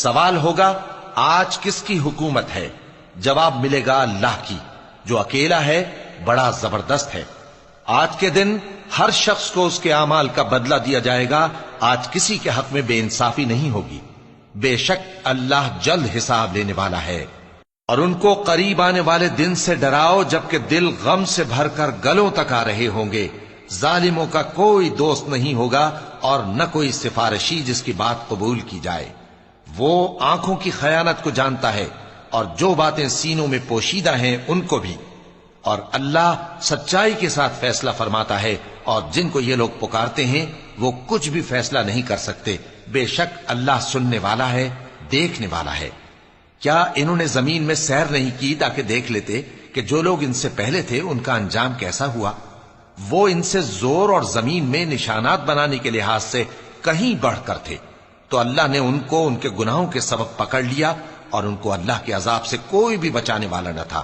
سوال ہوگا آج کس کی حکومت ہے؟ جواب ملے گا اللہ کی، جو اکیلا ہے، بڑا زبردست ہے۔ آج کے دن ہر شخص کو اس کے اعمال کا بدلہ دیا جائے گا۔ آج کسی کے حق میں بے انصافی نہیں ہوگی۔ بے شک اللہ جلد حساب لینے والا ہے۔ اور ان کو قریب آنے والے دن سے ڈراؤ جبکہ دل غم سے بھر کر گلوں تک آ رہے ہوں گے۔ ظالموں کا کوئی دوست نہیں ہوگا اور نہ کوئی سفارشی جس کی بات قبول کی جائے۔ وہ آنکھوں کی خیانت کو جانتا ہے اور جو باتیں سینوں میں پوشیدہ ہیں ان کو بھی۔ اور اللہ سچائی کے ساتھ فیصلہ فرماتا ہے، اور جن کو یہ لوگ پکارتے ہیں وہ کچھ بھی فیصلہ نہیں کر سکتے۔ بے شک اللہ سننے والا ہے، دیکھنے والا ہے۔ کیا انہوں نے زمین میں سیر نہیں کی تاکہ دیکھ لیتے کہ جو لوگ ان سے پہلے تھے ان کا انجام کیسا ہوا؟ وہ ان سے زور اور زمین میں نشانات بنانے کے لحاظ سے کہیں بڑھ کر تھے، تو اللہ نے ان کو ان کے گناہوں کے سبب پکڑ لیا، اور ان کو اللہ کے عذاب سے کوئی بھی بچانے والا نہ تھا۔